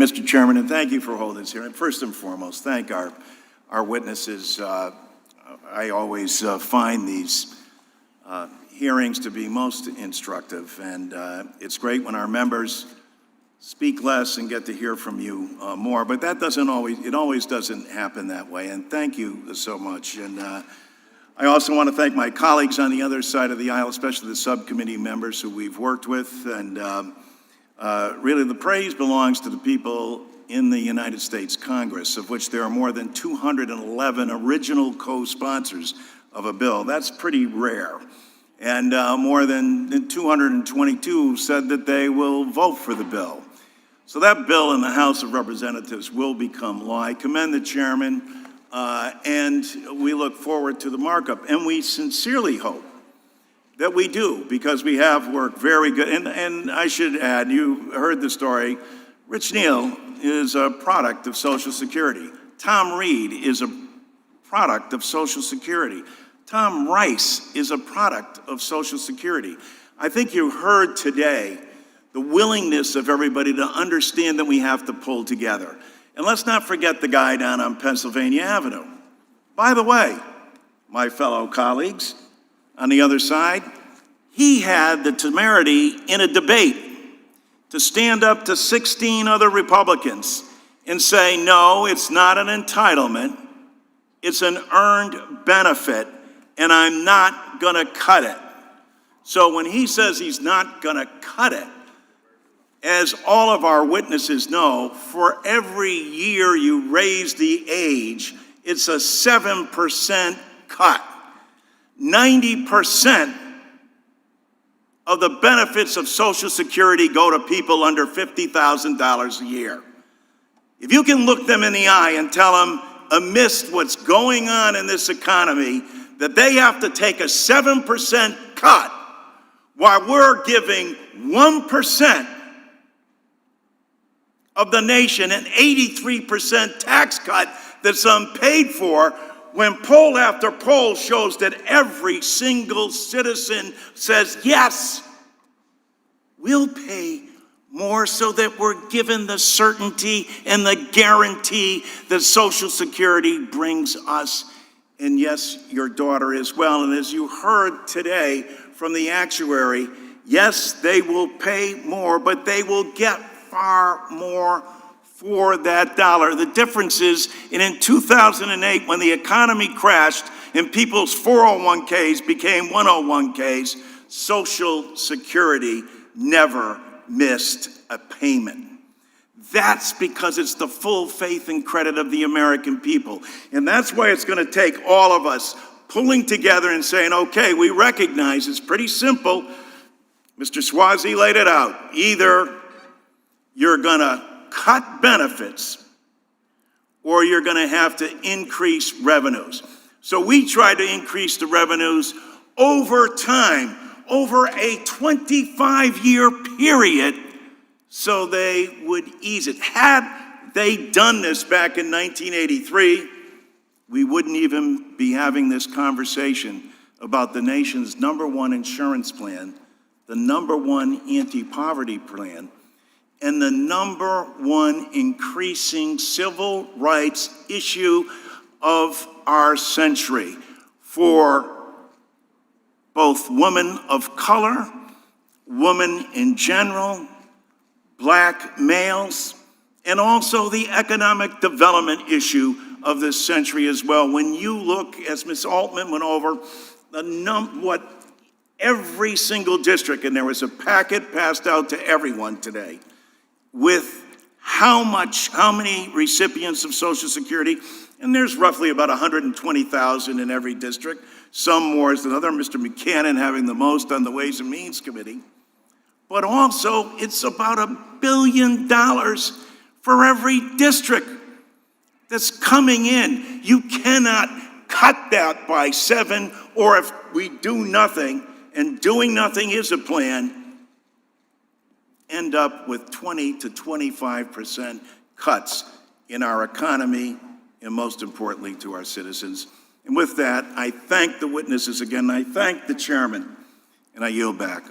Mr. Chairman, and thank you for holding this hearing. First and foremost, thank our witnesses. I always find these hearings to be most instructive, and it's great when our members speak less and get to hear from you more, but that always doesn't happen that way, and thank you so much. And I also want to thank my colleagues on the other side of the aisle, especially the subcommittee members who we've worked with, and really the praise belongs to the people in the United States Congress, of which there are more than 211 original co-sponsors of a bill. That's pretty rare. And more than 222 said that they will vote for the bill. So that bill in the House of Representatives will become law. I commend the chairman, and we look forward to the markup. And we sincerely hope that we do, because we have worked very good. And I should add, you heard the story, Rich Neal is a product of Social Security. Tom Reed is a product of Social Security. Tom Rice is a product of Social Security. I think you heard today the willingness of everybody to understand that we have to pull together. And let's not forget the guy down on Pennsylvania Avenue. By the way, my fellow colleagues on the other side, he had the temerity in a debate to stand up to 16 other Republicans and say, no, it's not an entitlement, it's an earned benefit, and I'm not gonna cut it. So when he says he's not gonna cut it, as all of our witnesses know, for every year you raise the age, it's a 7% cut. 90% of the benefits of Social Security go to people under $50,000 a year. If you can look them in the eye and tell them, amidst what's going on in this economy, that they have to take a 7% cut while we're giving 1% of the nation an 83% tax cut that's unpaid for, when poll after poll shows that every single citizen says, yes, we'll pay more, so that we're given the certainty and the guarantee that Social Security brings us. And yes, your daughter as well. And as you heard today from the actuary, yes, they will pay more, but they will get far more for that dollar. The difference is, in 2008, when the economy crashed and people's 401ks became 101ks, Social Security never missed a payment. That's because it's the full faith and credit of the American people. And that's why it's going to take all of us pulling together and saying, okay, we recognize it's pretty simple. Mr. Swazi laid it out. Either you're going to cut benefits, or you're going to have to increase revenues. So we try to increase the revenues over time, over a 25-year period, so they would ease it. Had they done this back in 1983, we wouldn't even be having this conversation about the nation's #1 insurance plan, the #1 anti-poverty plan, and the #1 increasing civil rights issue of our century for both women of color, women in general, black males, and also the economic development issue of this century as well. When you look, as Ms. Altman went over, what every single district, and there was a packet passed out to everyone today, with how many recipients of Social Security, and there's roughly about 120,000 in every district, some more than others, Mr. Buchanan having the most on the Ways and Means Committee. But also, it's about $1 billion for every district that's coming in. You cannot cut that by 7, or if we do nothing, and doing nothing is a plan, end up with 20 to 25% cuts in our economy, and most importantly to our citizens. And with that, I thank the witnesses again, I thank the chairman, and I yield back.